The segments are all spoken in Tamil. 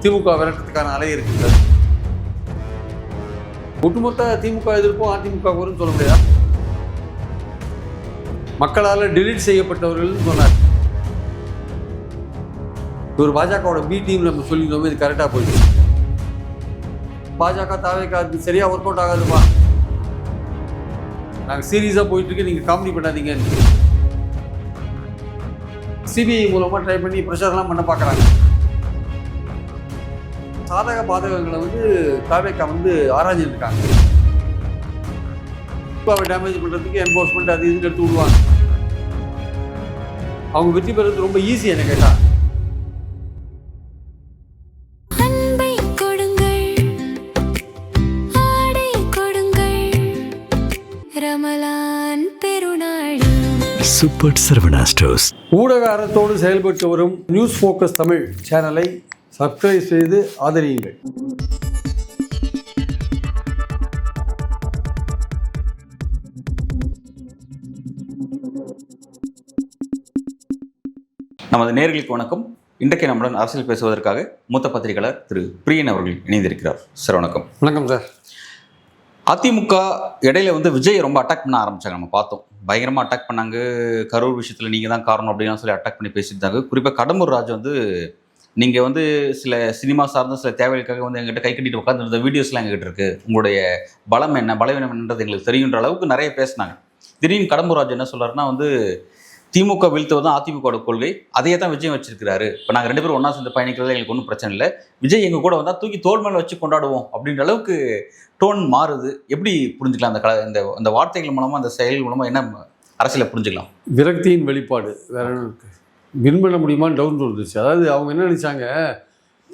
திமுக விரட்டுறதுக்கான அலை இருக்குது. ஒட்டுமொத்த திமுக எதிர்ப்பும் அதிமுக வரும்னு சொல்ல முடியாது. மக்களால் டெலீட் செய்யப்பட்டவர்கள் சொன்னார். ஒரு பாஜகவோட பி டீம் நம்ம சொல்லியிருந்தோம், இது கரெக்டாக போயிடுச்சு. பாஜக தாவேக்கா சரியா ஒர்க் அவுட் ஆகாதுப்பா, நாங்கள் சீரியஸாக போயிட்டு இருக்கு, நீங்கள் காமெடி பண்ணாதீங்க. சிபிஐ மூலமாக ட்ரை பண்ணி ப்ரெஷர்லாம் பண்ண பார்க்குறாங்க. சாதக பாதகங்களை தாவேக்கா ஆராய்ஞ்சிருக்காங்க. இப்போ டேமேஜ் பண்ணுறதுக்கு என்ஃபோர்ஸ்மெண்ட் அது இதுன்னு எடுத்து விடுவாங்க. அவங்க வெற்றி பெறது ரொம்ப ஈஸி என்ன கேட்டால். சூப்பர் சரவணா ஸ்டோர்ஸ் ஊடக அறத்தோடு செயல்பட்டு வரும் நியூஸ் ஃபோக்கஸ் தமிழ் சேனலை சப்ஸ்கிரைப் செய்து ஆதரியுங்கள். நமது நேயர்களுக்கு வணக்கம். இன்றைக்கு நம்முடன் அரசியல் பேசுவதற்காக மூத்த பத்திரிகையாளர் திரு பிரியன் அவர்கள் இணைந்திருக்கிறார். சார் வணக்கம். வணக்கம் சார். அதிமுக இடையில விஜய் ரொம்ப அட்டாக் பண்ண ஆரம்பிச்சாங்க. நம்ம பார்த்தோம், பயங்கரமாக அட்டாக் பண்ணாங்க. கரூர் விஷயத்தில் நீங்கள் தான் காரணம் அப்படின்னு சொல்லி அட்டாக் பண்ணி பேசிட்டாங்க. குறிப்பாக கடம்பூர் ராஜ் நீங்கள் சில சினிமா சார்ந்த சில தேவைகளுக்காக எங்கள்கிட்ட கை கட்டிட்டு உட்காந்துருந்த வீடியோஸ்லாம் எங்ககிட்ட இருக்குது, உங்களுடைய பலம் என்ன பலவீனம் என்னன்றது எங்களுக்கு தெரியுன்ற அளவுக்கு நிறைய பேசினாங்க. திடீர்னு கடம்பூர் ராஜ் என்ன சொல்கிறாருன்னா திமுக வீழ்த்துவது தான் அதிமுகவோட கொள்கை, அதையே தான் விஜய் வச்சிருக்கிறாரு. இப்போ நாங்கள் 2 பேரும் ஒன்றா சேர்ந்து பயணிக்கிறது எங்களுக்கு ஒன்றும் பிரச்சனை இல்லை, விஜய் எங்கள் கூட வந்தால் தூக்கி தோல் மேலே வச்சு கொண்டாடுவோம் அப்படின்ற அளவுக்கு டோன் மாறுது. எப்படி புரிஞ்சுக்கலாம் அந்த வார்த்தைகள் மூலமாக, அந்த செயல் மூலமாக என்ன அரசியலை புரிஞ்சுக்கலாம்? விரக்தியின் வெளிப்பாடு வேற என்ன இருக்குது, வின் பண்ண முடியுமான்னு டவுன் இருந்துச்சு. அதாவது அவங்க என்ன நினச்சாங்க,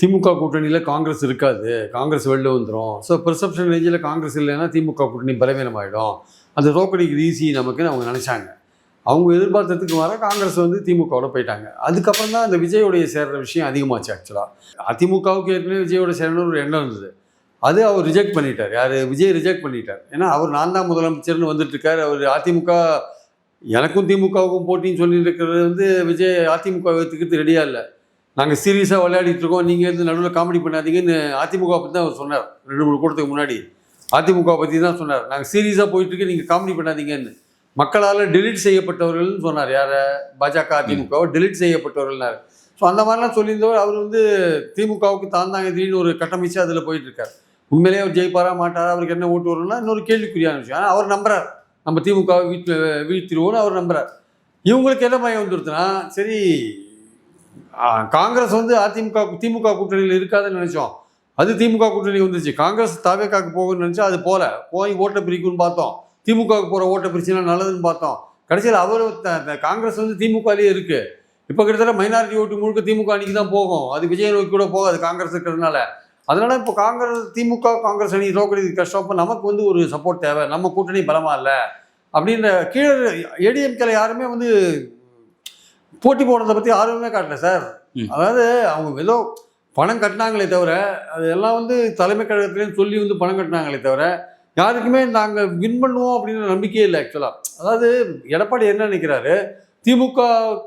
திமுக கூட்டணியில் காங்கிரஸ் இருக்காது, காங்கிரஸ் வெளில வந்துடும். ஸோ பெர்செப்ஷன் ரேஞ்சில் காங்கிரஸ் இல்லைன்னா திமுக கூட்டணி பலவீனமாயிடும், அந்த தோக்கடிக்கு ஈஸி நமக்குன்னு அவங்க நினச்சாங்க. அவங்க எதிர்பார்த்ததுக்கு வர காங்கிரஸ் திமுகவோட போயிட்டாங்க. அதுக்கப்புறம் தான் அந்த விஜயோடைய சேர்கிற விஷயம் அதிகமாச்சு. ஆக்சுவலாக அதிமுகவுக்கு ஏற்கனவே விஜயோட சேரணும்னு ஒரு எண்ணம் இருந்தது, அது அவர் ரிஜெக்ட் பண்ணிட்டார். யார்? விஜய் ரிஜெக்ட் பண்ணிட்டார். ஏன்னா அவர் நான் தான் முதலமைச்சர்னு வந்துட்டுருக்கார். அவர் அதிமுக எனக்கும் திமுகவுக்கும் போட்டின்னு சொல்லிட்டு இருக்கிறது விஜய் அதிமுக ஏற்றுக்கிறது ரெடியாக இல்லை. நாங்கள் சீரியஸாக விளையாடிட்டு இருக்கோம், நீங்கள் நடுவில் காமெடி பண்ணாதீங்கன்னு அதிமுக பற்றி தான் அவர் சொன்னார். 2-3 கூட்டத்துக்கு முன்னாடி அதிமுக பற்றி தான் சொன்னார். நாங்கள் சீரியஸாக போயிட்டுருக்கு, நீங்கள் காமெடி பண்ணாதீங்கன்னு. மக்களால் டெலீட் செய்யப்பட்டவர்கள்னு சொன்னார். யாரை? பாஜக அதிமுகவை டெலீட் செய்யப்பட்டவர்கள்னார். ஸோ அந்த மாதிரிலாம் சொல்லியிருந்தவர் அவர் திமுகவுக்கு தாந்தாங்க திடீர்னு ஒரு கட்டமைச்சு அதில் போயிட்டுருக்கார். உண்மையிலேயே அவர் ஜெயிப்பாரா மாட்டாரா, அவருக்கு என்ன ஓட்டு வரும்னா இன்னொரு கேள்விக்குறியான விஷயம். ஆனால் அவர் நம்புறார், நம்ம திமுகவை வீழ்த்திடுவோன்னு அவர் நம்புறார். இவங்களுக்கு என்ன பயம் வந்துடுதுன்னா, சரி காங்கிரஸ் திமுக கூட்டணியில் இருக்காதுன்னு நினச்சோம், அது திமுக கூட்டணி வந்துச்சு. காங்கிரஸ் தாவேக்காக்கு போகுன்னு நினச்சா அது போய் ஓட்டை பிரிக்குன்னு பார்த்தோம், திமுகவுக்கு போகிற ஓட்டை பிரிச்சுனா நல்லதுன்னு பார்த்தோம். கடைசியில் அவர் காங்கிரஸ் திமுகலேயே இருக்குது. இப்போ கிட்டத்தட்ட மைனாரிட்டி ஓட்டு முழுக்க திமுக அணிக்கு தான் போகும், அது விஜய் நோக்கி கூட போகாது காங்கிரஸ் இருக்கிறதுனால. அதனால் இப்போ காங்கிரஸ் அணி தோக்கடிக்கு கஷ்டம். இப்போ நமக்கு ஒரு சப்போர்ட் தேவை, நம்ம கூட்டணி பலமாக இல்லை அப்படின்ற கீழே ஏடிஎம்கேல யாருமே போட்டி போடுறதை பற்றி ஆர்வமே காட்டல சார். அதாவது அவங்க ஏதோ பணம் கட்டினாங்களே தவிர, அதெல்லாம் தலைமை கழகத்துலேருந்து சொல்லி பணம் கட்டினாங்களே தவிர, யாருக்குமே நாங்கள் வின் பண்ணுவோம் அப்படின்ற நம்பிக்கையே இல்லை. ஆக்சுவலாக அதாவது எடப்பாடி என்ன நினைக்கிறாரு, திமுக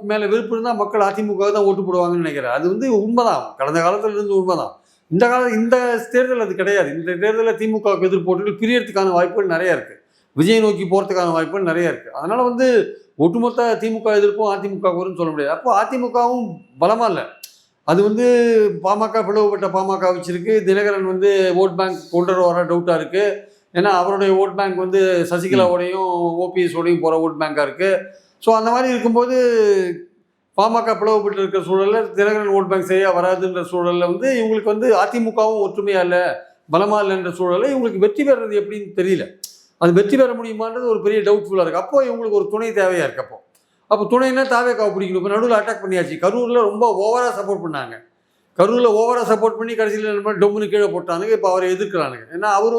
மேலே விருப்பம் இருந்தால் மக்கள் அதிமுக தான் ஓட்டு போடுவாங்கன்னு நினைக்கிறார். அது உண்மைதான், கடந்த காலத்தில் உண்மைதான். இந்த தேர்தல் அது கிடையாது. இந்த தேர்தலில் திமுகவுக்கு எதிர்ப்போட்டுகள் பிரியறதுக்கான வாய்ப்புகள் நிறையா இருக்குது, விஜய் நோக்கி போகிறதுக்கான வாய்ப்புகள் நிறையா இருக்குது. அதனால் ஒட்டுமொத்த திமுக எதிர்ப்பும் அதிமுக வரும்னு சொல்ல முடியாது. அப்போ அதிமுகவும் பலமாக இல்லை, அது பாமக பிளவுபட்ட பாமக வச்சிருக்கு. தினகரன் ஓட் பேங்க் கொண்டு வர டவுட்டாக இருக்குது. ஏன்னா அவருடைய ஓட் பேங்க் சசிகலாவோடையும் ஓபிஎஸோடையும் போகிற ஓட் பேங்காக இருக்குது. ஸோ அந்த மாதிரி இருக்கும்போது பாமக பிளவுபட்டு இருக்கிற சூழலில் தினகரன் ஓட் பேங்க் சரியாக வராதுன்ற சூழலில் இவங்களுக்கு அதிமுகவும் ஒற்றுமையாக இல்லை, பலமாக இல்லைன்ற சூழலில் இவங்களுக்கு வெற்றி பெறுறது எப்படின்னு தெரியல. அது வெற்றி பெற முடியுமான்றது ஒரு பெரிய டவுட்ஃபுல்லாக இருக்குது. அப்போ இவங்களுக்கு ஒரு துணை தேவையாக இருக்குது. அப்போ துணைன்னா தாவேக்காவை பிடிக்கணும். இப்போ நடுவில் அட்டாக் பண்ணியாச்சு. கரூரில் ரொம்ப ஓவராக சப்போர்ட் பண்ணாங்க. கரூரில் ஓவராக சப்போர்ட் பண்ணி கடைசியில் டொம்முன்னு கீழே போட்டானுங்க. இப்போ அவரை எதிர்க்கிறானுங்க. ஏன்னா அவர்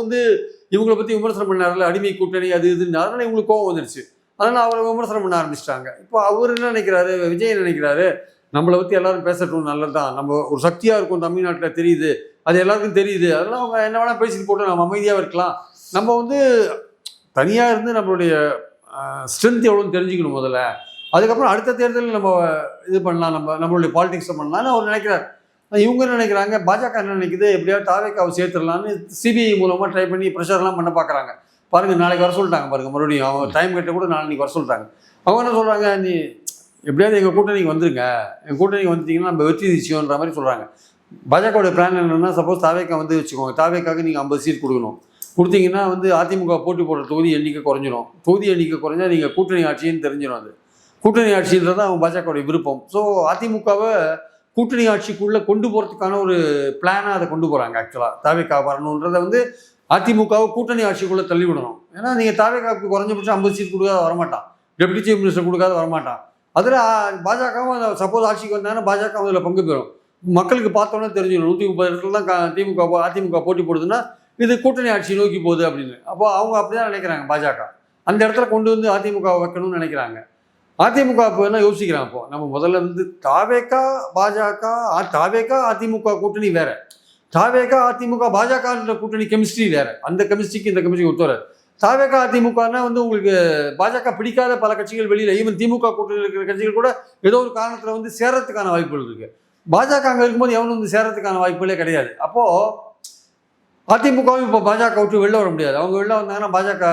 இவங்களை பற்றி விமர்சனம் பண்ணார்ல, அடிமை கூட்டணி அது இதுன்னு. அதனால் இவங்களுக்கு கோவம் வந்துருச்சு. அதனால் அவரை விமர்சனம் பண்ண ஆரம்பிச்சிட்டாங்க. இப்போ அவர் என்ன நினைக்கிறாரு, விஜய் நினைக்கிறாரு, நம்மளை பற்றி எல்லாரும் பேசட்டும், நல்லது தான், நம்ம ஒரு சக்தியாக இருக்கும் தமிழ்நாட்டில் தெரியுது, அது எல்லாருக்கும் தெரியுது, அதெல்லாம் அவங்க என்ன வேணால் பேசிட்டு போட்டு நம்ம அமைதியாக இருக்கலாம், நம்ம தனியாக இருந்து நம்மளுடைய ஸ்ட்ரென்த் எவ்வளோன்னு தெரிஞ்சுக்கணும் முதல்ல, அதுக்கப்புறம் அடுத்த தேர்தலில் நம்ம இது பண்ணலாம், நம்மளுடைய பாலிடிக்ஸை பண்ணலாம்னு அவர் நினைக்கிறார். இவங்க என்ன நினைக்கிறாங்க, பாஜக என்ன நினைக்குது, எப்படியாவது தாவேக்காவை சேர்த்துடலான்னு சிபிஐ மூலமாக ட்ரை பண்ணி ப்ரெஷர்லாம் பண்ண பார்க்குறாங்க. பாருங்கள், நாளைக்கு வர சொல்லிட்டாங்க பாருங்கள், மறுபடியும் அவங்க டைம் கேட்ட கூட நாளைக்கு வர சொல்லிட்டாங்க. அவங்க என்ன சொல்கிறாங்க, நீ எப்படியாவது எங்கள் கூட்டணிக்கு வந்துருங்க, எங்கள் கூட்டணிக்கு வந்துட்டீங்கன்னா நம்ம வெற்றி நிச்சயம்ன்ற மாதிரி சொல்கிறாங்க. பாஜகவுடைய பிளான் என்னென்னா, சப்போஸ் தாவேக்கா வந்து வச்சுக்கோங்க, தாவேக்காவுக்கு நீங்கள் 50 சீட் கொடுக்கணும். கொடுத்தீங்கன்னா வந்து அதிமுக போட்டி போடுற தொகுதி எண்ணிக்கை குறைஞ்சிடும். தொகுதி எண்ணிக்கை குறைஞ்சா நீங்கள் கூட்டணி ஆட்சின்னு தெரிஞ்சிடும். அது கூட்டணி ஆட்சின்றது அவங்க பாஜகவுடைய விருப்பம். ஸோ அதிமுகவை கூட்டணி ஆட்சிக்குள்ளே கொண்டு போகிறதுக்கான ஒரு பிளானாக அதை கொண்டு போகிறாங்க. ஆக்சுவலாக தாவேக்கா வரணுன்றதை வந்து அதிமுகவை கூட்டணி ஆட்சிக்குள்ளே தள்ளி விடணும். ஏன்னா நீங்கள் தாவேக்காவுக்கு குறைஞ்சபட்சம் 50 சீட் கொடுக்காத வரமாட்டான், டெப்டி சீஃப் மினிஸ்டர் கொடுக்காத வரமாட்டான். அதில் பாஜகவும் சப்போஸ் ஆட்சிக்கு வந்தாங்கன்னா பாஜக அதில் பங்கு பெறும். மக்களுக்கு பார்த்தோன்னே தெரிஞ்சிடும், 130 இடத்துல தான் அதிமுக போட்டி போடுதுன்னா இது கூட்டணி ஆட்சி நோக்கி போகுது அப்படின்னு. அப்போ அவங்க அப்படி தான் நினைக்கிறாங்க. பாஜக அந்த இடத்துல கொண்டு வந்து அதிமுக வைக்கணும்னு நினைக்கிறாங்க. அதிமுக இப்போ என்ன யோசிக்கிறாங்க, இப்போ நம்ம முதல்ல வந்து தாவேக்கா பாஜக, தாவேக்கா அதிமுக கூட்டணி வேற, தாவேக்கா அதிமுக பாஜகன்ற கூட்டணி கெமிஸ்ட்ரி வேற. அந்த கெமிஸ்ட்ரிக்கு இந்த கெமிஸ்ட்ரி ஒத்துவர. தாவேக்கா அதிமுகனா வந்து உங்களுக்கு பாஜக பிடிக்காத பல கட்சிகள் வெளியில், ஈவன் திமுக கூட்டணியில் இருக்கிற கட்சிகள் கூட ஏதோ ஒரு காரணத்தில் வந்து சேரத்துக்கான வாய்ப்புகள் இருக்குது. பாஜக அங்கே இருக்கும்போது எவனும் வந்து சேரத்துக்கான வாய்ப்புகளே கிடையாது. அப்போது அதிமுகவும் இப்போ பாஜக விட்டு வெளில வர முடியாது. அவங்க வெளில வந்தாங்கன்னா பாஜக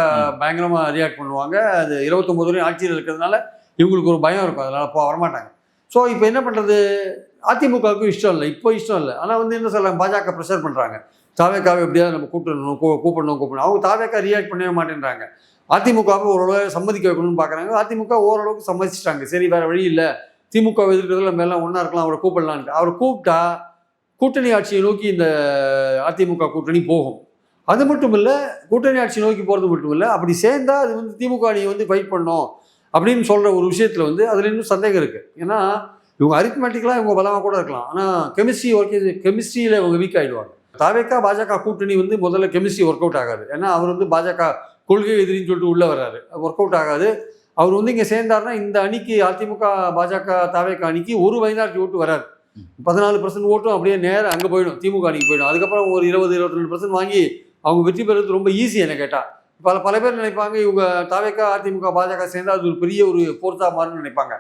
பயங்கரமாக ரியாக்ட் பண்ணுவாங்க. அது 29 வரையும் ஆட்சியில் இருக்கிறதுனால இவங்களுக்கு ஒரு பயம் இருக்கும், அதனால் இப்போ வரமாட்டாங்க. ஸோ இப்போ என்ன பண்ணுறது, அதிமுகவுக்கும் இஷ்டம் இல்லை, இப்போ இஷ்டம் இல்லை. ஆனால் வந்து என்ன சொல்கிறாங்க, பாஜக ப்ரெஷர் பண்ணுறாங்க, தாவேக்காவை எப்படியாவது நம்ம கூப்பிடணும். அவங்க தாவேக்கா ரியாக்ட் பண்ணவே மாட்டேன்றாங்க. அதிமுகவை ஓரளவு சம்மதிக்க வைக்கணும்னு பார்க்குறாங்க. அதிமுக ஓரளவுக்கு சம்மதிச்சிட்டாங்க. சரி, வேறு வழி இல்லை, திமுக எதிர்க்கிறதுல நம்ம எல்லாம் ஒன்றா இருக்கலாம், அவரை கூப்பிடலான்ட்டு. அவரை கூப்பிட்டா கூட்டணி ஆட்சியை நோக்கி இந்த அதிமுக கூட்டணி போகும். அது மட்டும் இல்லை, கூட்டணி ஆட்சி நோக்கி போகிறது மட்டும் இல்லை, அப்படி சேர்ந்தால் அது வந்து திமுக அணியை வந்து ஃபைட் பண்ணோம் அப்படின்னு சொல்கிற ஒரு விஷயத்தில் வந்து அதில் இன்னும் சந்தேகம் இருக்குது. ஏன்னா இவங்க அரித்மெட்டிக்கலாக இவங்க பலமாக கூட இருக்கலாம், ஆனால் கெமிஸ்ட்ரியில் இவங்க வீக் ஆகிடுவாங்க. தாவேக்கா பாஜக கூட்டணி வந்து முதல்ல கெமிஸ்ட்ரி ஒர்க் அவுட் ஆகாது. ஏன்னா அவர் வந்து பாஜக கொள்கை எதிரின்னு சொல்லிட்டு உள்ளே வர்றாரு, ஒர்க் அவுட் ஆகாது. அவர் வந்து இங்கே சேர்ந்தாருன்னா இந்த அணிக்கு, அதிமுக பாஜக தாவேக்கா அணிக்கு ஒரு மைனாரிட்டி ஓட்டு வராது. 14% ஓட்டும் அப்படியே நேரம் அங்கே போயிடும், திமுக அணிக்கு போயிடும். அதுக்கப்புறம் ஒரு 20-22% வாங்கி அவங்க வெற்றி பெறுறது ரொம்ப ஈஸி. என்ன கேட்டால் பல பேர் நினைப்பாங்க இவங்க தாவேக்கா அதிமுக பாஜக சேர்ந்தால் அது ஒரு பெரிய ஒரு ஃபோர்ஸாக மாறும்னு நினைப்பாங்க.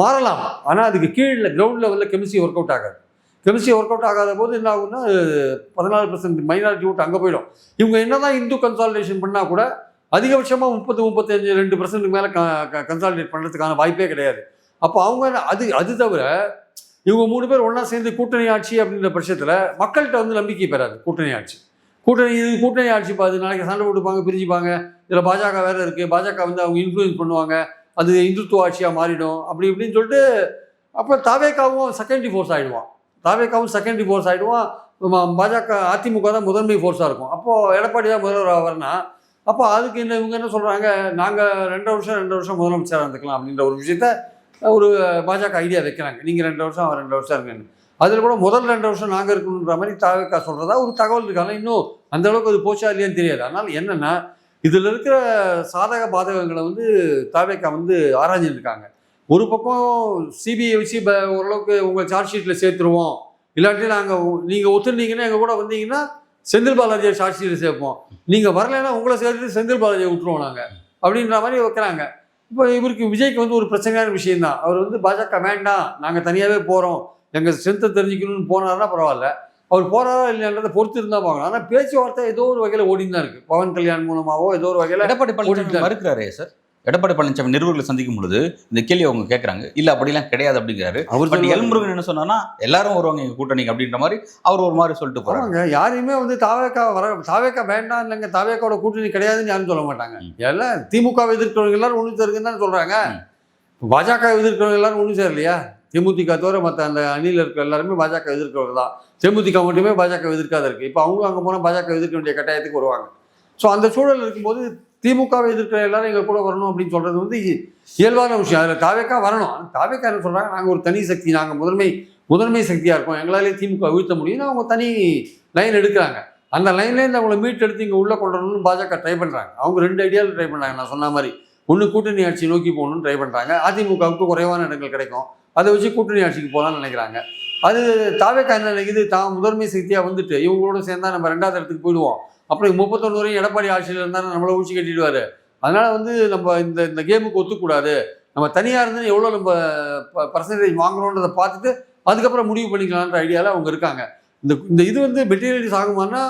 மாறலாம், ஆனால் அதுக்கு கீழே கிரவுண்ட் லெவலில் கெமிஸ்ட்ரி ஒர்க் அவுட் ஆகாது. கெமிஸ்ட்ரி ஒர்க் அவுட் ஆகாத போது என்ன ஆகும்னா 14% மைனாரிட்டி ஓட்டு அங்கே போயிடும். இவங்க என்ன தான் இந்து கன்சாலிடேஷன் பண்ணால் கூட அதிகபட்சமாக 30-35-2% மேலே கன்சாலிடேட் பண்ணுறதுக்கான வாய்ப்பே கிடையாது. அப்போ அவங்க அது தவிர இவங்க 3 பேர் ஒன்றா சேர்ந்து கூட்டணி ஆட்சி அப்படின்ற பட்சத்தில் மக்கள்கிட்ட வந்து நம்பிக்கை பெறாது. கூட்டணி ஆட்சி பாது, நாளைக்கு சண்டை போட்டுப்பாங்க, பிரிஞ்சுப்பாங்க. இதில் பாஜக வேறு இருக்குது, பாஜக வந்து அவங்க இன்ஃப்ளூயன்ஸ் பண்ணுவாங்க, அது இந்துத்துவ ஆட்சியாக மாறிடும் அப்படி இப்படின்னு சொல்லிட்டு அப்போ தாவேக்காவும் செகண்டரி ஃபோர்ஸ் ஆகிடுவான். பாஜக அதிமுக தான் முதன்மை ஃபோர்ஸாக இருக்கும். அப்போது எடப்பாடி தான் முதல்வர் வரனா, அப்போ அதுக்கு இவங்க என்ன சொல்கிறாங்க, நாங்கள் 2 வருஷம் முதலமைச்சராக இருந்துக்கலாம் அப்படின்ற ஒரு விஷயத்த ஒரு பாஜக ஐடியா வைக்கிறாங்க. நீங்கள் 2 வருஷம், அவர் 2 வருஷம் இருக்குன்னு. அதில் கூட முதல் 2 வருஷம் நாங்கள் இருக்கணுன்ற மாதிரி தாவேக்கா சொல்கிறதா ஒரு தகவல் இருக்காங்க. இன்னும் அந்த அளவுக்கு அது போச்சா இல்லையான்னு தெரியாது. அதனால் என்னென்னா இதில் இருக்கிற சாதக பாதகங்களை வந்து தாவேக்கா வந்து ஆராய்ஞ்சிருக்காங்க. ஒரு பக்கம் சிபிஐ வச்சு ஓரளவுக்கு உங்கள் சார்ஜ் ஷீட்டில் சேர்த்துருவோம், இல்லாட்டி நீங்கள் ஒத்துருந்தீங்கன்னா எங்கள் கூட வந்தீங்கன்னா செந்தில் பாலாஜியை சார்ஜ் ஷீட்டில் சேர்ப்போம், நீங்கள் வரலைன்னா உங்களை சேர்த்துட்டு செந்தில் பாலாஜியை விட்டுருவோம் நாங்கள் அப்படின்ற மாதிரி வைக்கிறாங்க. இப்போ இவருக்கு விஜய்க்கு வந்து ஒரு பிரச்சனையான விஷயம்தான். அவர் வந்து பாஜக வேண்டாம், நாங்கள் தனியாகவே போகிறோம், எங்கள் ஸ்ட்ரென்த்தை தெரிஞ்சுக்கணும்னு போனார்னா பரவாயில்ல, அவர் போகிறாரா இல்லைன்றதை பொறுத்து இருந்தால் பார்க்கணும். ஆனால் பேச்சுவார்த்தை ஏதோ ஒரு வகையில் ஓடின்னு தான் இருக்குது. பவன் கல்யாண் மூலமாகவோ ஏதோ ஒரு வகையில் எடப்பாடி பழனிசாமி மறுக்கிறாரே சார். எடப்பாடி பழனிசாமி நிருபர்களை சந்திக்கும் பொழுது இந்த கேள்வி அவங்க கேட்குறாங்க, இல்லை அப்படிலாம் கிடையாது அப்படிங்கிறாரு. அவர் எல்முருகன் என்ன சொன்னா எல்லாரும் வருவாங்க எங்கள் கூட்டணிக்கு அப்படின்ற மாதிரி அவர் ஒரு மாதிரி சொல்லிட்டு போகிறாங்க. யாரையுமே வந்து தாவேக்கா வேண்டாம் இல்லைங்க, தாவேக்காவோட கூட்டணி கிடையாதுன்னு யாரும் சொல்ல மாட்டாங்க. எல்லாம் திமுகவை எதிர்க்கிறவங்க எல்லாரும் ஒன்று சேருக்குன்னு தான் சொல்கிறாங்க. பாஜக எதிர்க்கிறவங்க எல்லாரும் ஒன்று சேரலையா? தேமுதிக தவிர மற்ற அந்த அணியில் இருக்கிற எல்லாருமே பாஜக எதிர்க்கிறவங்க தான். தேமுதிக மட்டுமே பாஜக எதிர்க்காத இருக்குது. இப்போ அவங்களும் அங்கே போனால் பாஜக எதிர்க்க வேண்டிய கட்டாயத்துக்கு வருவாங்க. ஸோ அந்த சூழல் இருக்கும்போது திமுகவை எதிர்க்கிற எல்லாரும் எங்கள் கூட வரணும் அப்படின்னு சொல்கிறது வந்து இயல்பான விஷயம். அதில் தாவேக்கா வரணும். தாவேக்கா என்ன சொல்கிறாங்க, நாங்கள் ஒரு தனி சக்தி, நாங்கள் முதன்மை சக்தியாக இருக்கோம், எங்களாலே திமுக வீழ்த்த முடியும்னு அவங்க தனி லைன் எடுக்கிறாங்க. அந்த லைன்லேருந்து அவங்கள மீட் எடுத்து இங்கே உள்ளே கொண்டு வரணும்னு பாஜக ட்ரை பண்ணுறாங்க. அவங்க 2 ஐடியாவில் ட்ரை பண்ணுறாங்க. நான் சொன்ன மாதிரி ஒன்று கூட்டணி ஆட்சி நோக்கி போகணும்னு ட்ரை பண்ணுறாங்க. அதிமுகவுக்கு குறைவான இடங்கள் கிடைக்கும், அதை வச்சு கூட்டணி ஆட்சிக்கு போகலான்னு நினைக்கிறாங்க. அது தாவேக்கா என்ன நினைக்குது, தான் முதன்மை சக்தியாக வந்துட்டு இவங்களோட சேர்ந்தால் நம்ம 2வது இடத்துக்கு போயிடுவோம், அப்புறம் 31 வரையும் எடப்பாடி ஆட்சியில் இருந்தாலும் நம்மளை ஊச்சி கட்டிடுவார், அதனால் வந்து நம்ம இந்த கேமுக்கு ஒத்துக்கூடாது, நம்ம தனியாக இருந்து எவ்வளோ நம்ம பர்சன்டேஜ் வாங்குறோன்றதை பார்த்துட்டு அதுக்கப்புறம் முடிவு பண்ணிக்கலான்ற ஐடியாவில் அவங்க இருக்காங்க. இந்த இந்த இது வந்து மெட்டீரியலைஸ் ஆகுமானா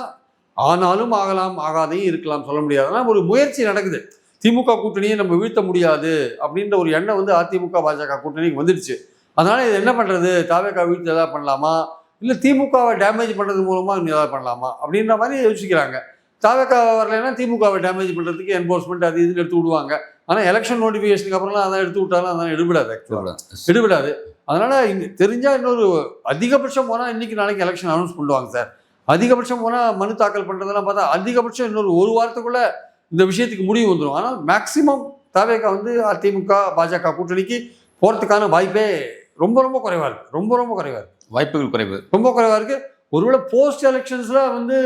ஆனாலும் ஆகலாம், ஆகாதையும் இருக்கலாம், சொல்ல முடியாது. ஆனால் ஒரு முயற்சி நடக்குது. திமுக கூட்டணியை நம்ம வீழ்த்த முடியாது அப்படின்ற ஒரு எண்ணம் வந்து அதிமுக பாஜக கூட்டணிக்கு வந்துடுச்சு. அதனால இது என்ன பண்றது, தாவேகா வீழ்த்து ஏதாவது பண்ணலாமா, இல்லை திமுகவை டேமேஜ் பண்ணுறது மூலமா ஏதாவது பண்ணலாமா அப்படின்ற மாதிரி யோசிக்கிறாங்க. தாவேகா வரலைன்னா திமுகவை டேமேஜ் பண்ணுறதுக்கு என்ஃபோர்ஸ்மெண்ட் அது இதுன்னு எடுத்து விடுவாங்க. ஆனால் எலெக்ஷன் நோட்டிஃபிகேஷனுக்கு அப்புறம்லாம் அதான் எடுத்து விட்டாலும் அதான் எடுபடாது, ஆக்சுவலாக எடுபடாது. அதனால இங்கே தெரிஞ்சால் இன்னொரு அதிகபட்சம் போனால் இன்னைக்கு நாளைக்கு எலெக்ஷன் அனௌன்ஸ் பண்ணுவாங்க சார். அதிகபட்சம் போனால் மனு தாக்கல் பண்ணுறதெல்லாம் பார்த்தா அதிகபட்சம் இன்னொரு ஒரு வாரத்துக்குள்ள இந்த விஷயத்துக்கு முடிவு வந்துடும். ஆனால் மேக்சிமம் தாவேகா வந்து அதிமுக பாஜக கூட்டணிக்கு போகிறதுக்கான வாய்ப்பே ரொம்ப ரொம்ப குறைவாக இருக்குது. ரொம்ப ரொம்ப குறைவாக இருக்குது, வாய்ப்புகள் குறைவு, ரொம்ப குறைவாக இருக்குது. ஒருவேளை போஸ்ட் எலெக்ஷன்ஸில் வந்து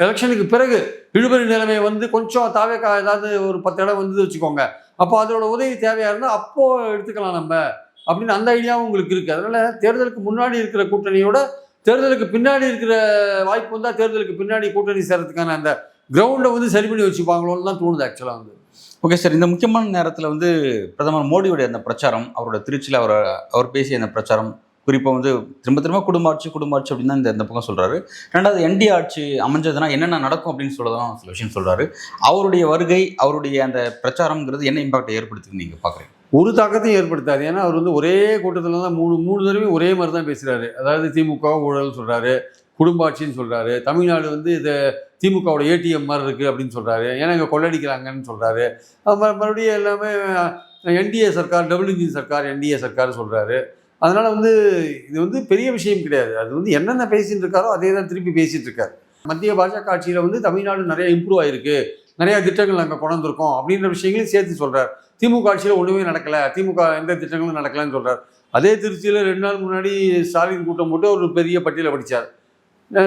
எலெக்ஷனுக்கு பிறகு இழுபறி நிலைமை வந்து கொஞ்சம் தாவேகா ஏதாவது ஒரு 10 இடம் வந்து வச்சுக்கோங்க, அப்போ அதோட உதவி தேவையாக இருந்தால் அப்போது எடுத்துக்கலாம் நம்ம அப்படின்னு அந்த ஐடியாவும் உங்களுக்கு இருக்குது. அதனால் தேர்தலுக்கு முன்னாடி இருக்கிற கூட்டணியோட தேர்தலுக்கு பின்னாடி இருக்கிற வாய்ப்பு வந்தால் தேர்தலுக்கு பின்னாடி கூட்டணி சேர்றதுக்கான அந்த கிரவுண்டை வந்து சரி பண்ணி வச்சுப்பாங்களோன்னு தான் தோணுது ஆக்சுவலாக வந்து. ஓகே சார், இந்த முக்கியமான நேரத்தில் வந்து பிரதமர் மோடியுடைய அந்த பிரச்சாரம், அவரோட திருச்சியில் அவர் பேசிய அந்த பிரச்சாரம், குறிப்பாக வந்து திரும்ப திரும்ப குடும்பாட்சி அப்படின்னு தான் இந்த பக்கம் சொல்கிறாரு. ரெண்டாவது என்டிஏ ஆட்சி அமைஞ்சதுன்னா என்னென்ன நடக்கும் அப்படின்னு சொல்லதான் சில விஷயம் சொல்கிறாரு. அவருடைய வருகை, அவருடைய அந்த பிரச்சாரம்ங்கிறது என்ன இம்பாக்டை ஏற்படுத்துன்னு நீங்கள் பார்க்குறீங்க? ஒரு தாக்கத்தையும் ஏற்படுத்தாது. ஏன்னா அவர் வந்து ஒரே கூட்டத்தில் தான் மூணு தடவை ஒரே மாதிரி தான் பேசுகிறாரு. அதாவது திமுக ஊழல் சொல்கிறாரு, குடும்பாட்சின்னு சொல்கிறாரு, தமிழ்நாடு வந்து இதை திமுகவோட ஏடிஎம் மாதிரி இருக்குது அப்படின்னு சொல்கிறாரு, ஏன்னா இங்கே கொள்ளடிக்கிறாங்கன்னு சொல்கிறாரு. மறுபடியும் எல்லாமே NDA Sarkar, double engine Sarkar, NDA Sarkar சொல்கிறாரு. அதனால் வந்து இது வந்து பெரிய விஷயம் கிடையாது. அது வந்து என்னென்ன பேசிகிட்டு இருக்காரோ அதே தான் திருப்பி பேசிகிட்டு இருக்காரு. மத்திய பாஜக ஆட்சியில் வந்து தமிழ்நாடு நிறைய இம்ப்ரூவ் ஆகிருக்கு, நிறையா திட்டங்கள் நாங்கள் கொண்டு வந்திருக்கோம் அப்படின்ற விஷயங்களையும் சேர்த்து சொல்கிறார். திமுக ஆட்சியில் ஒன்றுமே நடக்கலை, திமுக எந்த திட்டங்களும் நடக்கலைன்னு சொல்கிறார். அதே திருச்சியில் 2 நாள் முன்னாடி ஸ்டாலின் கூட்டம் போட்டு ஒரு பெரிய பட்டியலை படித்தார்.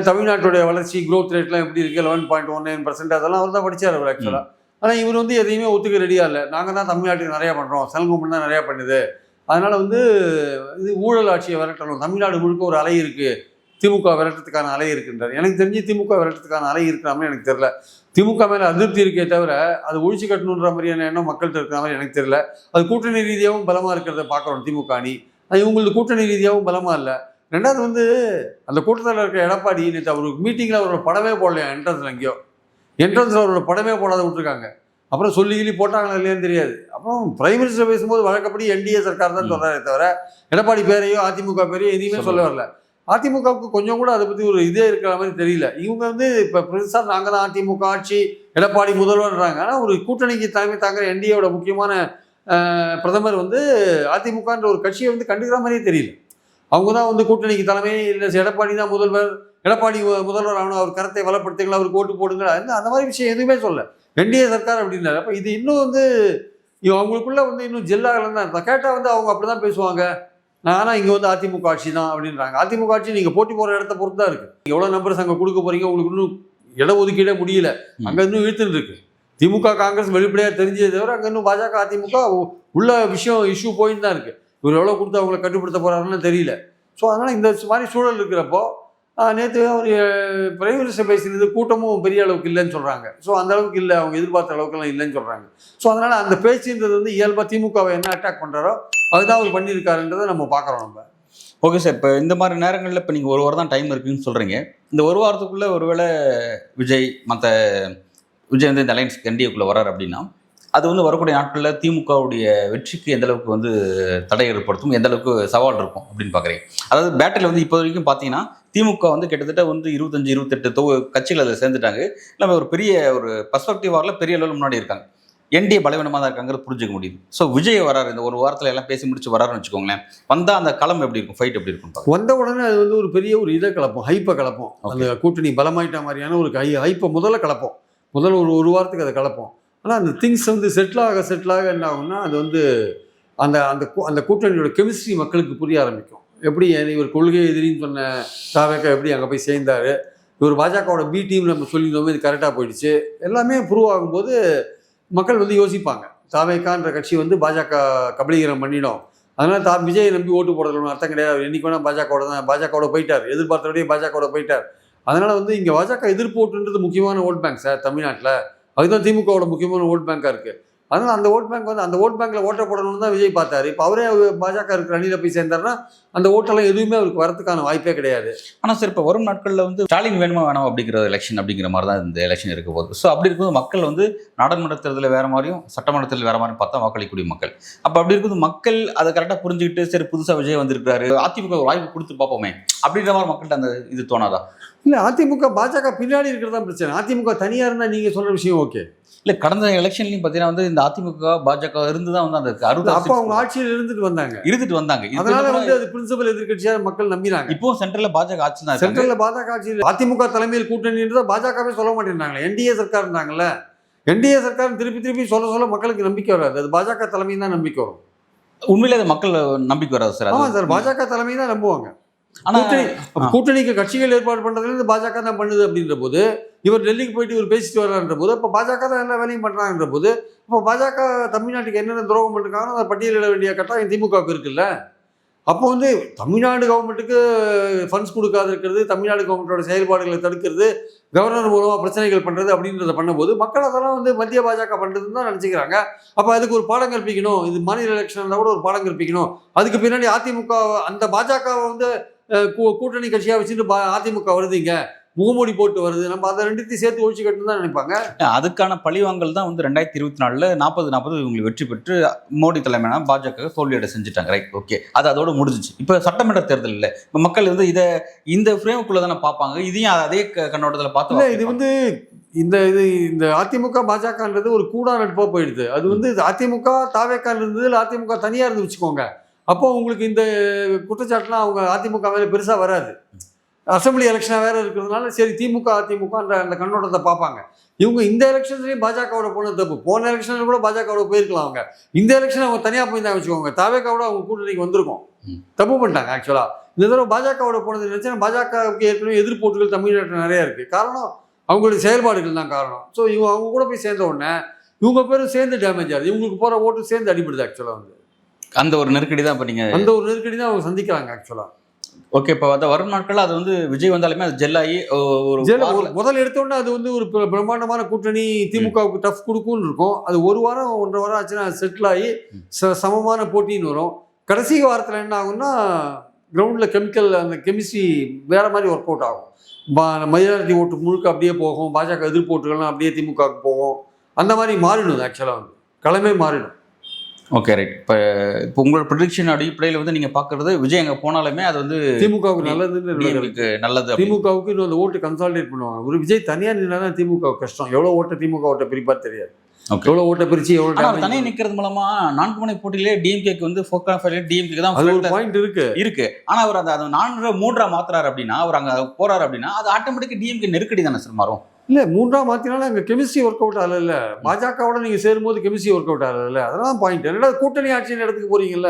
தமிழ்நாட்டுடைய வளர்ச்சி க்ரோத் ரேட்லாம் எப்படி இருக்குது, 11.19%, அதெல்லாம் அவர் தான் படித்தார் அவர் ஆக்சுவலாக. ஆனால் இவர் வந்து எதையுமே ஒத்துக்க ரெடியாக இல்லை. நாங்கள் தான் தமிழ்நாட்டுக்கு நிறையா பண்ணுறோம், செல்வம் தான் நிறையா பண்ணுது, அதனால் வந்து இது ஊழல் ஆட்சியை விரட்டணும், தமிழ்நாடு முழுக்க ஒரு அலை இருக்குது, திமுக விரட்டத்துக்கான அலை இருக்குன்றார். எனக்கு தெரிஞ்சு திமுக விரட்டத்துக்கான அலை இருக்கிறாமல் எனக்கு தெரியல. திமுக மேலே அதிருப்தி இருக்கே தவிர அது ஒழிச்சு கட்டணுன்ற மாதிரியான எண்ணம் மக்கள்கிட்ட இருக்கிற மாதிரி எனக்கு தெரியல. அது கூட்டணி ரீதியாகவும் பலமாக இருக்கிறத பார்க்குறோம் திமுக அணி. அது இவங்களுக்கு கூட்டணி ரீதியாகவும் பலமாக இல்லை. ரெண்டாவது வந்து அந்த கூட்டத்தில் இருக்கிற எடப்பாடி நேற்று அவர் மீட்டிங்கில் அவரோட படமே போடலையா, என்ட்ரன்ஸில் அவரோட படமே போடாத விட்டுருக்காங்க. அப்புறம் சொல்லி போட்டாங்களா இல்லையான்னு தெரியாது. அப்புறம் பிரைம் மினிஸ்டர் பேசும்போது வழக்கப்படி என்டிஏ சர்க்கார் தான் சொல்கிறாரே தவிர எடப்பாடி பேரையோ அதிமுக பேரையோ எதையுமே சொல்ல வரல. அதிமுகவுக்கு கொஞ்சம் கூட அதை பற்றி ஒரு இதே இருக்கிற மாதிரி தெரியல. இவங்க வந்து இப்போ பெருசாக நாங்கள் தான் அதிமுக ஆட்சி, எடப்பாடி முதல்வர்ன்றாங்க. ஆனால் ஒரு கூட்டணிக்கு தலைமை தாங்கிற என்டிஏவோட முக்கியமான பிரதமர் வந்து அதிமுகன்ற ஒரு கட்சியை வந்து கண்டுக்கிற மாதிரியே தெரியல. அவங்க தான் வந்து கூட்டணிக்கு தலைமை, இல்லை எடப்பாடி தான் முதல்வர், எடப்பாடி முதல்வர் ஆகணும், அவர் கருத்தை வளப்படுத்துங்களா, அவருக்கு ஓட்டு போடுங்களா, அந்த மாதிரி விஷயம் எதுவுமே சொல்ல. என்டிஏ சர்க்கார் அப்படின்னாரு. அப்போ இது இன்னும் வந்து அவங்களுக்குள்ள வந்து இன்னும் ஜெல்லாகலன்னு தான் இருந்தால் கேட்டால் வந்து அவங்க அப்படி தான் பேசுவாங்க. ஆனால் இங்கே வந்து அதிமுக ஆட்சி தான் அப்படின்றாங்க. அதிமுக ஆட்சி நீங்கள் போட்டி போகிற இடத்த பொறுத்து தான் இருக்குது. எவ்வளோ நம்பர்ஸ் அங்கே கொடுக்க போகிறீங்க, உங்களுக்கு இன்னும் இட ஒதுக்கீடே முடியல, அங்கே இன்னும் இழுத்துன்னு இருக்கு. திமுக காங்கிரஸ் வெளிப்படையாக தெரிஞ்சதே தவிர அங்கே இன்னும் பாஜக அதிமுக உள்ள விஷயம் இஷ்யூ போயின்னு தான் இருக்குது. இவர் எவ்வளோ கொடுத்து அவங்கள கட்டுப்படுத்த போகிறாருன்னு தெரியல. ஸோ அதனால் இந்த மாதிரி சூழல் இருக்கிறப்போ நேற்று ஒரு பிரைம் மினிஸ்டர் பேசினது கூட்டமும் பெரிய அளவுக்கு இல்லைன்னு சொல்கிறாங்க. ஸோ அந்த அளவுக்கு இல்லை, அவங்க எதிர்பார்த்த அளவுக்குலாம் இல்லைன்னு சொல்கிறாங்க. ஸோ அதனால் அந்த பேச்சுன்றது வந்து இயல்பாக திமுகவை என்ன அட்டாக் பண்ணுறாரோ அதுதான் அவர் பண்ணியிருக்காருன்றதை நம்ம பார்க்குறோம் நம்ம. ஓகே சார், இப்போ இந்த மாதிரி நேரங்களில் இப்போ நீங்கள் 1 வாரம் தான் டைம் இருக்குன்னு சொல்கிறீங்க. இந்த 1 வாரத்துக்குள்ளே ஒருவேளை விஜய் வந்து இந்த அலைன்ஸ் என்டிஏக்குள்ளே வர்றாரு அப்படின்னா அது வந்து வரக்கூடிய நாட்களில் திமுகவுடைய வெற்றிக்கு எந்த அளவுக்கு வந்து தடை ஏற்படுத்தும், எந்த அளவுக்கு சவால் இருக்கும் அப்படின்னு பார்க்குறீங்க? அதாவது பேட்டில் வந்து இப்போ வரைக்கும் பார்த்தீங்கன்னா திமுக வந்து கிட்டத்தட்ட வந்து 25-28 கட்சிகள் அதில் சேர்ந்துட்டாங்க. இல்லை ஒரு பெரிய ஒரு பர்ஸ்பெக்டிவ் வாரில் பெரிய அளவில் முன்னாடி இருக்காங்க. என்டிஏ பலவீனமாக தான் இருக்காங்கிறது புரிஞ்சுக்க முடியுது. ஸோ விஜய் வராரு, இந்த 1 வாரத்தில் எல்லாம் பேசி முடிச்சு வராருன்னு வச்சுக்கோங்களேன். வந்தால் அந்த களம் எப்படி இருக்கும், ஃபைட் எப்படி இருக்கும்? வந்த உடனே அது வந்து ஒரு பெரிய ஒரு இதை கலப்போம், ஹைப்பை கலப்போம். அந்த கூட்டணி பலமாயிட்ட மாதிரியான ஒரு ஹைப்பை முதல்ல கலப்போம். முதல்ல ஒரு வாரத்துக்கு அதை கலப்போம். ஆனால் அந்த திங்ஸ் வந்து செட்டில் ஆக என்ன ஆகும்னா அது வந்து அந்த அந்த அந்த கூட்டணியோட கெமிஸ்ட்ரி மக்களுக்கு புரிய ஆரம்பிக்கும். எப்படி இவர் கொள்கை எதிரின்னு சொன்ன தாவேகா எப்படி அங்கே போய் சேர்ந்தார், இவர் பாஜகவோட பி டீம் நம்ம சொல்லியிருந்தோமே இது கரெக்டாக போயிடுச்சு, எல்லாமே ப்ரூவ் ஆகும்போது மக்கள் வந்து யோசிப்பாங்க, தாவேகான்ற கட்சி வந்து பாஜக கபலீகரம் பண்ணிடும், அதனால் விஜயை நம்பி ஓட்டு போடுறதுன்னு அர்த்தம் கிடையாது, என்றைக்கு வேணால் பாஜகவோட போயிட்டார், எதிர்பார்த்தபடியே பாஜகவோட போயிட்டார். அதனால் வந்து இங்கே பாஜக எதிர்ப்பு ஓட்டுன்றது முக்கியமான ஓட் பேங்க் சார் தமிழ்நாட்டில். அதுதான் திமுகவோட முக்கியமான ஓட் பேங்காக இருக்குது. அதனால் அந்த ஓட் பேங்க் வந்து அந்த ஓட் பேங்க்கில் ஓட்டை போடணும்னு தான் விஜய் பார்த்தாரு. இப்போ அவரே பாஜக இருக்கிற அணியில் போய் சேர்ந்தாருன்னா அந்த ஓட்டெல்லாம் எதுவுமே அவருக்கு வரதுக்கான வாய்ப்பே கிடையாது. ஆனால் சார் இப்போ வரும் நாட்களில் வந்து ஸ்டாலின் வேணுமா வேணாம் அப்படிங்கிற எலெக்ஷன் அப்படிங்கிற மாதிரி தான் இந்த எலெக்ஷன் இருக்க போகுது. ஸோ அப்படி இருக்கும்போது மக்கள் வந்து நாடாளுமன்ற தேர்தலில் வேறு மாதிரியும் சட்டமன்ற தேர்தல் வேறு மாதிரியும் பார்த்தா வாக்களிக்கக்கூடிய மக்கள். அப்போ அப்படி இருக்கும்போது மக்கள் அதை கரெக்டாக புரிஞ்சுக்கிட்டு சரி புதுசாக விஜய் வந்திருக்காரு, அதிமுக ஒரு வாய்ப்பு கொடுத்து பார்ப்போமே அப்படின்ற மாதிரி மக்கள்கிட்ட அந்த இது தோணாதா? இல்லை, அதிமுக பாஜக பின்னாடி இருக்கிறது தான் பிரச்சனை. அதிமுக தனியாக இருந்தால் நீங்கள் சொல்கிற விஷயம் ஓகே. இல்லை, கடந்த எலெக்ஷன்லையும் பார்த்தீங்கன்னா வந்து இந்த அதிமுக பாஜக இருந்து தான் வந்து அந்த 60 அப்போ அவங்க ஆட்சியில் இருந்துட்டு வந்தாங்க. அதனால வந்து அது பிரின்சிபல் எதிர்க்கட்சியாக மக்கள் நம்பினாங்க. இப்போ சென்ட்ரலில் பாஜக ஆட்சி தான். சென்ட்ரலில் பாஜக ஆட்சியில் அதிமுக தலைமையில் கூட்டணின்றதை பாஜகவே சொல்ல மாட்டேங்கிறாங்களே. என்டிஏ சர்க்கார் இருந்தாங்கல்ல, என்டிஏ சர்க்கார் திருப்பி சொல்ல மக்களுக்கு நம்பிக்கை வராது. அது பாஜக தலைமையும் தான் நம்பிக்கை வரும். உண்மையிலே அது மக்கள் நம்பிக்கை வராது சார். ஆமாம் சார், பாஜக தலைமையும் தான் நம்புவாங்க. கூட்டணிக்கு கட்சிகள் ஏற்பாடு பண்றதுல பாஜக தான் பண்ணுது அப்படின்ற போது, இவர் டெல்லிக்கு போயிட்டு இவர் பேசிட்டு வர்றான்ற போது, இப்போ பாஜக தான் எல்லா வேலையும் பண்றாங்கன்ற போது, இப்போ பாஜக தமிழ்நாட்டுக்கு என்னென்ன துரோகம் பண்ணிருக்காங்களோ அதை பட்டியலிட வேண்டிய கட்டாயம் திமுகவுக்கு இருக்குல்ல. அப்போ வந்து தமிழ்நாடு கவர்மெண்ட்டுக்கு ஃபண்ட்ஸ் கொடுக்காது இருக்கிறது, தமிழ்நாடு கவர்மெண்ட்டோட செயல்பாடுகளை தடுக்கிறது, கவர்னர் மூலமாக பிரச்சனைகள் பண்ணுறது அப்படின்றத பண்ணும்போது மக்கள் அதெல்லாம் வந்து மத்திய பாஜக பண்ணுறதுன்னு தான் நினச்சிக்கிறாங்க. அப்போ அதுக்கு ஒரு பாடம் கற்பிக்கணும், இது மாநில எலெக்ஷன் இருந்தால் கூட ஒரு பாடம் கற்பிக்கணும். அதுக்கு பின்னாடி அதிமுக அந்த பாஜகவை வந்து கூட்டணி கட்சியாக வச்சுட்டு அதிமுக வருதுங்க, முகமூடி போட்டு வருது, நம்ம அதை ரெண்டுத்தையும் சேர்த்து ஒழிச்சு கட்டணும் தான் நினைப்பாங்க. அதுக்கான பழிவாங்கல் தான் வந்து 2024 40-40 இவங்களுக்கு வெற்றி பெற்று மோடி தலைமையான பாஜக தோல்வியடை செஞ்சுட்டாங்க. ரைட், ஓகே, அது அதோட முடிஞ்சிச்சு. இப்போ சட்டமன்ற தேர்தல் இல்லை, இப்போ மக்கள் வந்து இதை இந்த ஃப்ரேமுக்குள்ள தானே பார்ப்பாங்க. இதையும் அதே கண்ணோட்டத்தில் பார்த்து இது வந்து இந்த அதிமுக பாஜகன்றது ஒரு கூடா நட்பாக போயிடுது. அது வந்து அதிமுக தாவேக்கா இருந்தது, இல்லை அதிமுக தனியாக இருந்து வச்சுக்கோங்க. அப்போ உங்களுக்கு இந்த குற்றச்சாட்டுலாம் அவங்க அதிமுக மேலே பெருசாக வராது. அசம்பிளி எலெக்ஷனாக வேறு இருக்கிறதுனால சரி திமுக அதிமுக அந்த கண்ணோட்டத்தை பார்ப்பாங்க. இவங்க இந்த எலெக்ஷன்ஸ்லேயும் பாஜகவோட போனது தப்பு. போன எலெக்ஷனில் கூட பாஜகவோட போயிருக்கலாம். அவங்க இந்த எலெக்ஷன் அவங்க தனியாக போய் தான் வச்சுக்கோங்க, தாவேக்காவோட அவங்க கூட்டணிக்கு வந்திருக்கும். தப்பு பண்ணிட்டாங்க ஆக்சுவலாக. இந்த தடவை பாஜகவோட போனது நினச்சா பாஜகவுக்கு ஏற்கனவே எதிர்ப்போட்டுகள் தமிழ்நாட்டில் நிறையா இருக்குது. காரணம் அவங்களுடைய செயல்பாடுகள் தான் காரணம். ஸோ அவங்க கூட போய் சேர்ந்த உடனே இவங்க பேரும் சேர்ந்து டேமேஜ் ஆகுது, இவங்களுக்கு போகிற ஓட்டு சேர்ந்து அடிபடுது. ஆக்சுவலாக வந்து அந்த ஒரு நெருக்கடி தான் இப்போ நீங்கள் அந்த ஒரு நெருக்கடி தான் அவங்க சந்திக்கிறாங்க ஆக்சுவலாக. ஓகே, இப்போ அந்த வரும் நாட்கள் அது வந்து விஜய் வந்தாலுமே அது ஜெல்லாகி ஒரு முதல் எடுத்தோடனே அது வந்து ஒரு பிரம்மாண்டமான கூட்டணி திமுகவுக்கு டஃப் கொடுக்கும்னு இருக்கும். அது ஒரு வாரம் 1.5 வாரம் ஆச்சுன்னா செட்டில் ஆகி சமமான போட்டின்னு வரும். கடைசி வாரத்தில் என்ன ஆகும்னா கிரவுண்டில் அந்த கெமிஸ்ட்ரி வேற மாதிரி ஒர்க் அவுட் ஆகும். மைனாரிட்டி ஓட்டு முழுக்க அப்படியே போகும், பாஜக எதிர்ப்போட்டுகள்லாம் அப்படியே திமுகவுக்கு போகும். அந்த மாதிரி மாறிடும் ஆக்சுவலாக வந்து களமே மாறிடும். Okay, right. இப்போ உங்களோட ப்ரெடிக்ஷன் அடிப்படையில் வந்து நீங்கள் பார்க்குறது விஜய் அங்கே போனாலுமே அது வந்து திமுகவுக்கு நல்லது. திமுகவுக்கு இன்னும் அந்த ஓட்டு கன்சாலிடேட் பண்ணுவாங்க. ஒரு விஜய் தனியாக நின்னா தான் திமுகவுக்கு கஷ்டம். எவ்வளோ ஓட்டை திமுக ஓட்டை பிரிப்பா தெரியாது. எவ்வளோ ஓட்டை பிரிச்சு எவ்வளோ தனியாக நிற்கிறது மூலமா 4 முனை போட்டியிலே டிஎம்கேக்கு வந்து டிஎம்கே தான் ஒரு பாயிண்ட் இருக்கு. ஆனால் அவர் அந்த 4-3 மாத்துறாரு அப்படின்னா, அவர் அங்கே போறாரு அப்படின்னா அது ஆட்டோமேட்டிக்காக டிஎம்கே நெருக்கடி தானே சார் மாறும். இல்லை, 3ஆம் மாற்றினாலும் அங்கே கெமிஸ்ட்ரி ஒர்க் அவுட் ஆகல. பாஜகவோட நீங்கள் சேரும்போது கெமிஸ்ட்ரி ஒர்க் அவுட் ஆகல. அதெல்லாம் பாயிண்ட். ரெண்டாவது கூட்டணி ஆட்சியின் இடத்துக்கு போறீங்கல்ல,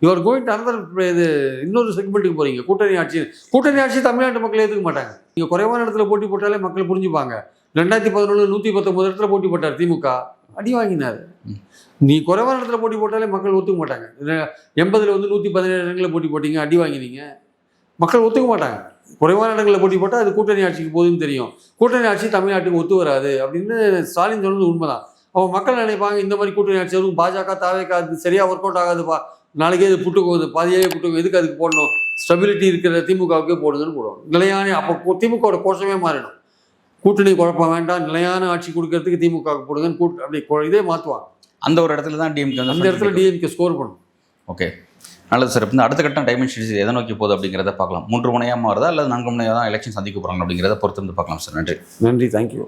யுவர் கோயிங் டு அனதர் இது இன்னொரு செக்மெண்ட்டுக்கு போறீங்க. கூட்டணி ஆட்சி தமிழ்நாட்டு மக்கள் ஏற்றுக்க மாட்டாங்க. நீங்கள் குறைவான இடத்துல போட்டி போட்டாலே மக்கள் புரிஞ்சுப்பாங்க. 2011 119 இடத்துல போட்டி போட்டார் திமுக, அடி வாங்கினார். நீ குறைவான இடத்துல போட்டி போட்டாலே மக்கள் ஒத்துக்க மாட்டாங்க. 80 வந்து 117 இடங்களில் போட்டி போட்டீங்க, அடி வாங்கினீங்க, மக்கள் ஒத்துக்க மாட்டாங்க. குறைவான இடங்களில் போட்டி போட்டால் அது கூட்டணி ஆட்சிக்கு போகுதுன்னு தெரியும். கூட்டணி ஆட்சி தமிழ்நாட்டுக்கு ஒத்து வராது அப்படின்னு ஸ்டாலின் சொன்னது உண்மைதான். அவன் மக்கள் நினைப்பாங்க இந்த மாதிரி கூட்டணி ஆட்சி வரும், பாஜக தாவேக்கா அது சரியாக ஒர்க் அவுட் ஆகாதுப்பா, நாளைக்கே இது புட்டுக்குது, பாதியே புட்டுக்கும், எதுக்கு அதுக்கு போடணும், ஸ்டெபிலிட்டி இருக்கிற திமுகவுக்கே போடுதுன்னு போடுவோம். நிலையான அப்போ திமுகவோட கோஷமே மாறிடும். கூட்டணி குழப்பம் வேண்டாம், நிலையான ஆட்சி கொடுக்கறதுக்கு திமுகவுக்கு போடுங்கன்னு அப்படி இதே மாற்றுவாங்க. அந்த ஒரு இடத்துல தான் டிஎம்கே அந்த இடத்துல டிஎம்கே ஸ்கோர் பண்ணும். ஓகே, நல்லது சார். இப்போ அடுத்த கட்டம் டைமென்ஷன்ஸ் எதை நோக்கி போகுது அப்படிங்கிறத பார்க்கலாம். 3 முனையாக மாறுதா அல்லது 4 முனையாக தான் எலெக்ஷன் சந்திக்க போகிறாங்க அப்படிங்கிறத பொறுத்து வந்து பார்க்கலாம் சார். நன்றி. தேங்க்யூ.